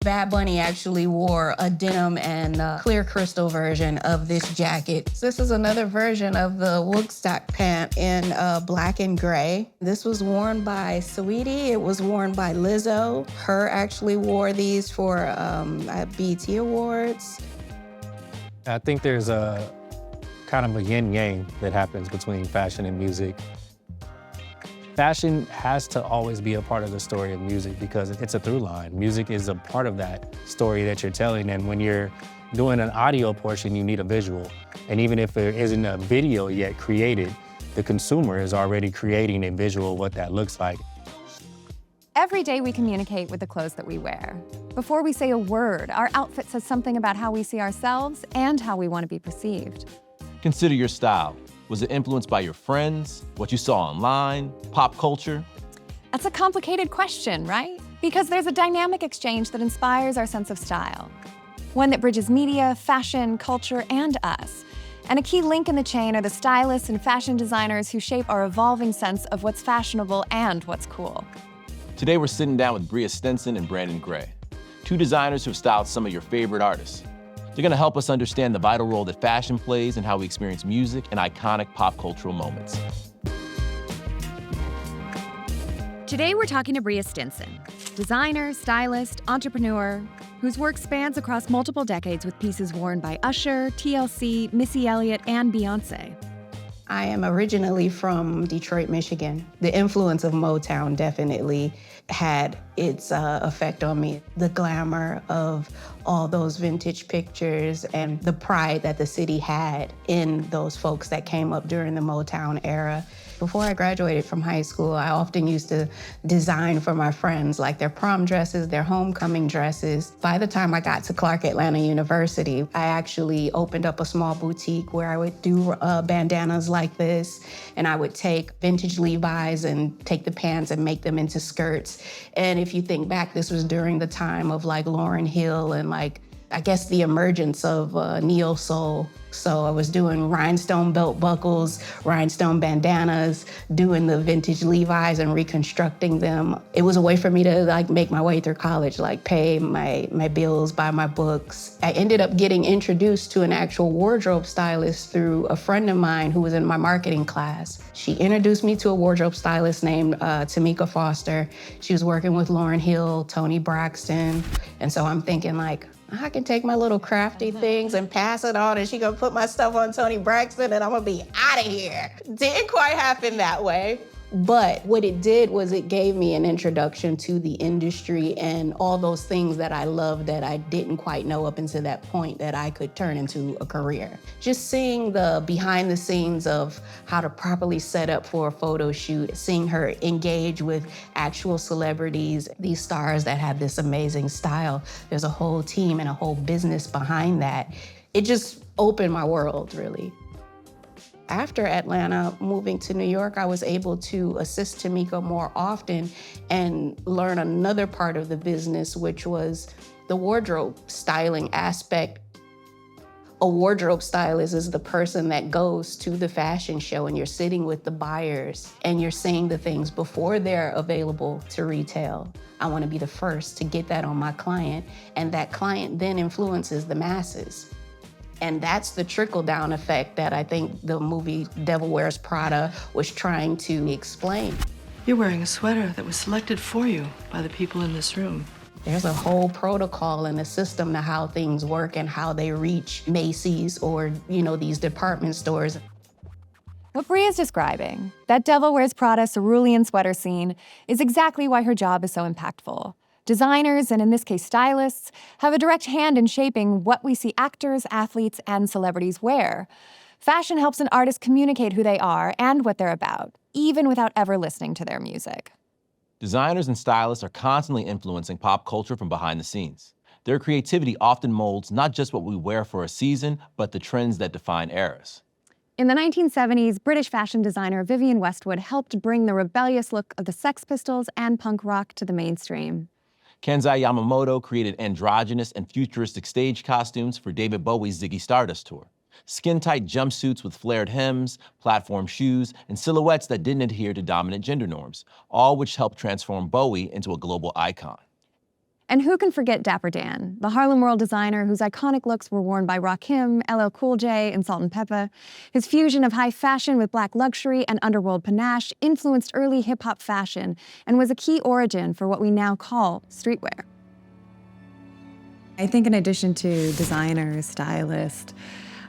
Bad Bunny actually wore a denim and clear crystal version of this jacket. This is another version of the Woodstock pant in black and gray. This was worn by Saweetie. It was worn by Lizzo. Her actually wore these for BET Awards. I think there's a kind of a yin-yang that happens between fashion and music. Fashion has to always be a part of the story of music because it's a through line. Music is a part of that story that you're telling, and when you're doing an audio portion, you need a visual. And even if there isn't a video yet created, the consumer is already creating a visual of what that looks like. Every day we communicate with the clothes that we wear. Before we say a word, our outfit says something about how we see ourselves and how we want to be perceived. Consider your style. Was it influenced by your friends, what you saw online, pop culture? That's a complicated question, right? Because there's a dynamic exchange that inspires our sense of style. One that bridges media, fashion, culture, and us. And a key link in the chain are the stylists and fashion designers who shape our evolving sense of what's fashionable and what's cool. Today we're sitting down with Brea Stinson and Brandon Gray, two designers who have styled some of your favorite artists. They're gonna help us understand the vital role that fashion plays in how we experience music and iconic pop cultural moments. Today we're talking to Brea Stinson, designer, stylist, entrepreneur, whose work spans across multiple decades with pieces worn by Usher, TLC, Missy Elliott, and Beyonce. I am originally from Detroit, Michigan. The influence of Motown definitely had its effect on me. The glamour of all those vintage pictures and the pride that the city had in those folks that came up during the Motown era. Before I graduated from high school, I often used to design for my friends, like their prom dresses, their homecoming dresses. By the time I got to Clark Atlanta University, I actually opened up a small boutique where I would do bandanas like this, and I would take vintage Levi's and take the pants and make them into skirts. And if you think back, this was during the time of like Lauryn Hill and like, I guess the emergence of neo soul. So I was doing rhinestone belt buckles, rhinestone bandanas, doing the vintage Levi's and reconstructing them. It was a way for me to like make my way through college, like pay my bills, buy my books. I ended up getting introduced to an actual wardrobe stylist through a friend of mine who was in my marketing class. She introduced me to a wardrobe stylist named Tamika Foster. She was working with Lauryn Hill, Toni Braxton. And so I'm thinking like, I can take my little crafty things and pass it on, and she gonna put my stuff on Toni Braxton and I'm gonna be out of here. Didn't quite happen that way. But what it did was it gave me an introduction to the industry and all those things that I loved that I didn't quite know up until that point that I could turn into a career. Just seeing the behind the scenes of how to properly set up for a photo shoot, seeing her engage with actual celebrities, these stars that have this amazing style. There's a whole team and a whole business behind that. It just opened my world, really. After Atlanta, moving to New York, I was able to assist Tamika more often and learn another part of the business, which was the wardrobe styling aspect. A wardrobe stylist is the person that goes to the fashion show and you're sitting with the buyers and you're seeing the things before they're available to retail. I want to be the first to get that on my client, and that client then influences the masses. And that's the trickle-down effect that I think the movie Devil Wears Prada was trying to explain. You're wearing a sweater that was selected for you by the people in this room. There's a whole protocol and a system to how things work and how they reach Macy's or, these department stores. What Brea is describing, that Devil Wears Prada cerulean sweater scene, is exactly why her job is so impactful. Designers, and in this case stylists, have a direct hand in shaping what we see actors, athletes, and celebrities wear. Fashion helps an artist communicate who they are and what they're about, even without ever listening to their music. Designers and stylists are constantly influencing pop culture from behind the scenes. Their creativity often molds not just what we wear for a season, but the trends that define eras. In the 1970s, British fashion designer Vivienne Westwood helped bring the rebellious look of the Sex Pistols and punk rock to the mainstream. Kenzai Yamamoto created androgynous and futuristic stage costumes for David Bowie's Ziggy Stardust tour. Skin-tight jumpsuits with flared hems, platform shoes, and silhouettes that didn't adhere to dominant gender norms, all which helped transform Bowie into a global icon. And who can forget Dapper Dan, the Harlem World designer whose iconic looks were worn by Rakim, LL Cool J, and Salt and Peppa. His fusion of high fashion with black luxury and underworld panache influenced early hip-hop fashion and was a key origin for what we now call streetwear. I think in addition to designer, stylist,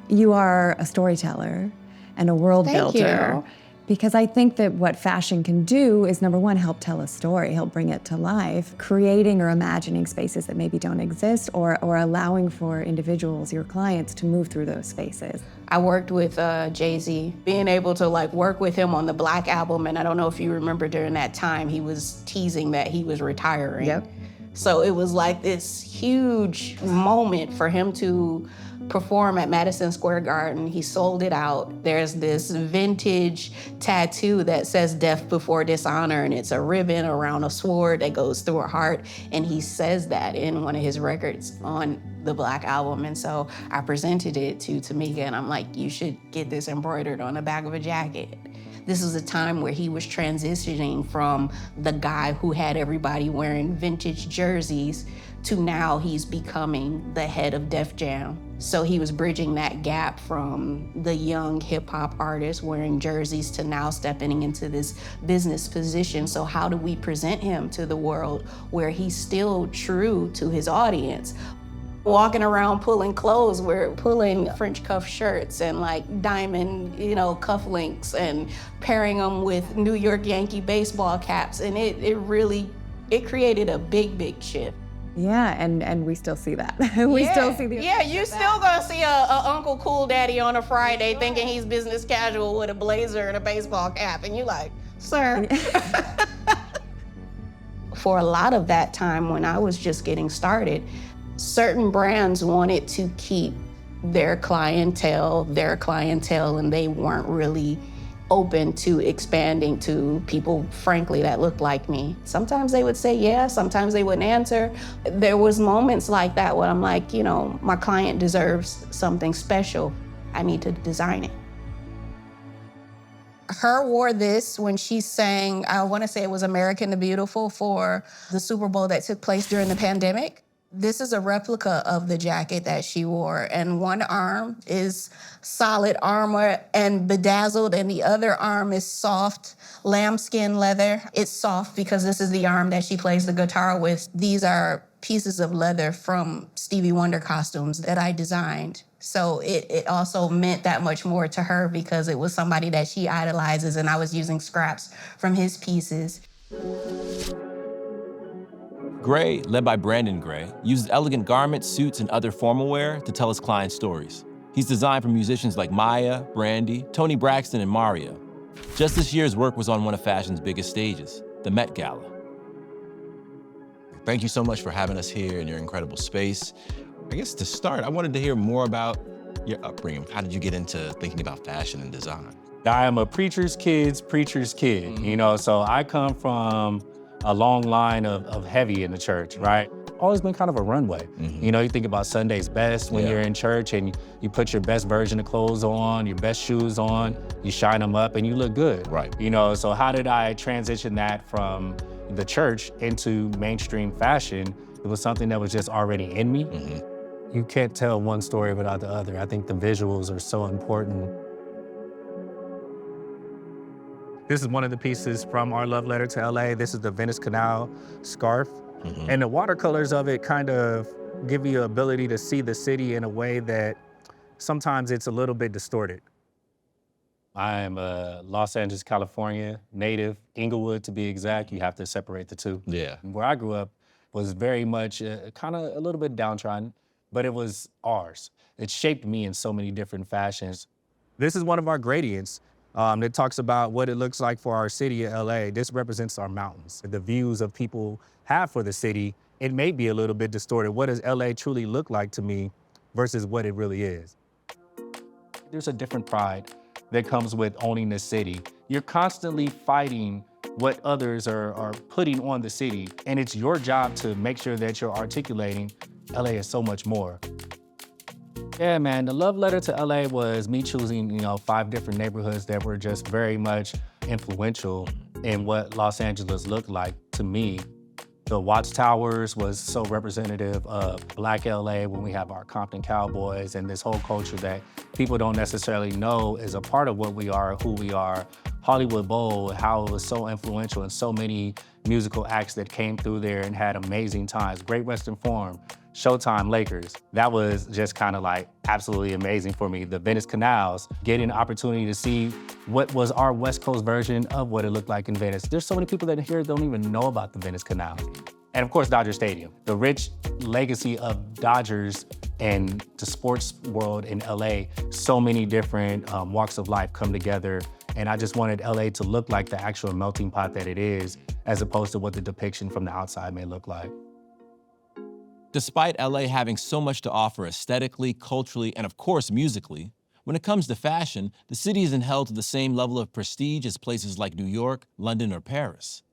you are a storyteller and a world builder. Because I think that what fashion can do is, number one, help tell a story, help bring it to life, creating or imagining spaces that maybe don't exist, or allowing for individuals, your clients, to move through those spaces. I worked with Jay-Z, being able to work with him on the Black album, and I don't know if you remember during that time, he was teasing that he was retiring. Yep. So it was like this huge moment for him to perform at Madison Square Garden. He sold it out. There's this vintage tattoo that says "Death Before Dishonor," and it's a ribbon around a sword that goes through a heart. And he says that in one of his records on the Black album. And so I presented it to Tamika, and I'm like, you should get this embroidered on the back of a jacket. This was a time where he was transitioning from the guy who had everybody wearing vintage jerseys to now he's becoming the head of Def Jam. So he was bridging that gap from the young hip hop artist wearing jerseys to now stepping into this business position. So how do we present him to the world where he's still true to his audience? Walking around pulling clothes, we're pulling French cuff shirts and diamond, cufflinks and pairing them with New York Yankee baseball caps. And it created a big shift. Yeah, and we still see that. We still see the you still gonna see a Uncle Cool Daddy on a Friday thinking he's business casual with a blazer and a baseball cap, and you like, sir. For a lot of that time when I was just getting started, certain brands wanted to keep their clientele, and they weren't really open to expanding to people, frankly, that looked like me. Sometimes they would say yes, sometimes they wouldn't answer. There was moments like that where I'm like, my client deserves something special. I need to design it. Her wore this when she sang, I want to say it was American the Beautiful, for the Super Bowl that took place during the pandemic. This is a replica of the jacket that she wore, and one arm is solid armor and bedazzled, and the other arm is soft lambskin leather. It's soft because this is the arm that she plays the guitar with. These are pieces of leather from Stevie Wonder costumes that I designed. So it also meant that much more to her because it was somebody that she idolizes, and I was using scraps from his pieces. Gray, led by Brandon Gray, uses elegant garments, suits, and other formal wear to tell his clients' stories. He's designed for musicians like Maya, Brandy, Toni Braxton, and Mario. Just this year, his work was on one of fashion's biggest stages, the MetGala. Thank you so much for having us here in your incredible space. I guess to start, I wanted to hear more about your upbringing. How did you get into thinking about fashion and design? I am a preacher's kid. So I come from a long line of heavy in the church, right? Always been kind of a runway. You think about Sunday's best when you're in church and you put your best version of clothes on, your best shoes on, you shine them up and you look good. Right. So how did I transition that from the church into mainstream fashion? It was something that was just already in me. You can't tell one story without the other. I think the visuals are so important. This is one of the pieces from our love letter to LA. This is the Venice Canal scarf. And the watercolors of it kind of give you the ability to see the city in a way that sometimes it's a little bit distorted. I am a Los Angeles, California native, Inglewood to be exact. You have to separate the two. Yeah. Where I grew up was very much kind of a little bit downtrodden, but it was ours. It shaped me in so many different fashions. This is one of our gradients. That talks about what it looks like for our city of LA. This represents our mountains. The views of people have for the city, it may be a little bit distorted. What does LA truly look like to me versus what it really is? There's a different pride that comes with owning the city. You're constantly fighting what others are putting on the city, and it's your job to make sure that you're articulating LA is so much more. Yeah, man, the love letter to LA was me choosing, 5 different neighborhoods that were just very much influential in what Los Angeles looked like to me. The Watchtowers was so representative of Black LA when we have our Compton Cowboys and this whole culture that people don't necessarily know is a part of what we are, who we are. Hollywood Bowl, how it was so influential and so many musical acts that came through there and had amazing times. Great Western Forum, Showtime, Lakers. That was just kind of like absolutely amazing for me. The Venice Canals, getting an opportunity to see what was our West Coast version of what it looked like in Venice. There's so many people that here don't even know about the Venice Canal. And of course, Dodger Stadium. The rich legacy of Dodgers and the sports world in LA, so many different walks of life come together. And I just wanted LA to look like the actual melting pot that it is, as opposed to what the depiction from the outside may look like. Despite LA having so much to offer aesthetically, culturally, and of course musically, when it comes to fashion, the city isn't held to the same level of prestige as places like New York, London, or Paris.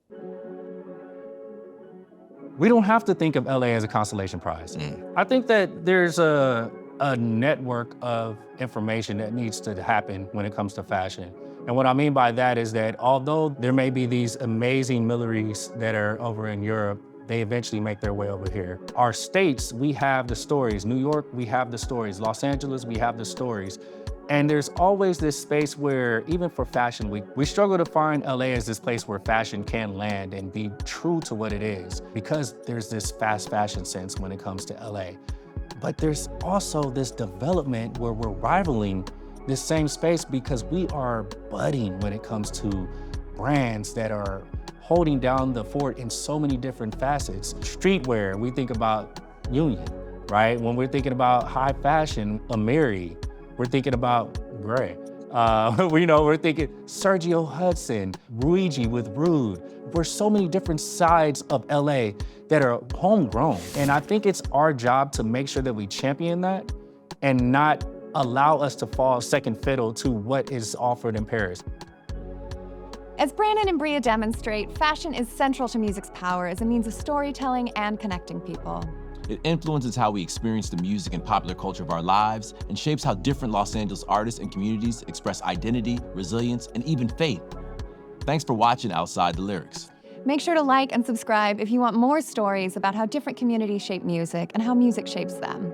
We don't have to think of LA as a consolation prize. I think that there's a network of information that needs to happen when it comes to fashion. And what I mean by that is that although there may be these amazing millineries that are over in Europe, they eventually make their way over here. Our states, we have the stories. New York, we have the stories. Los Angeles, we have the stories. And there's always this space where, even for Fashion Week, we struggle to find LA as this place where fashion can land and be true to what it is, because there's this fast fashion sense when it comes to LA. But there's also this development where we're rivaling this same space because we are budding when it comes to brands that are holding down the fort in so many different facets. Streetwear, we think about Union, right? When we're thinking about high fashion, Amiri, we're thinking about Gray. We're thinking Sergio Hudson, Ruigi with Rude. There's so many different sides of LA that are homegrown. And I think it's our job to make sure that we champion that and not allow us to fall second fiddle to what is offered in Paris. As Brandon and Brea demonstrate, fashion is central to music's power as a means of storytelling and connecting people. It influences how we experience the music and popular culture of our lives and shapes how different Los Angeles artists and communities express identity, resilience, and even faith. Thanks for watching Outside the Lyrics. Make sure to like and subscribe if you want more stories about how different communities shape music and how music shapes them.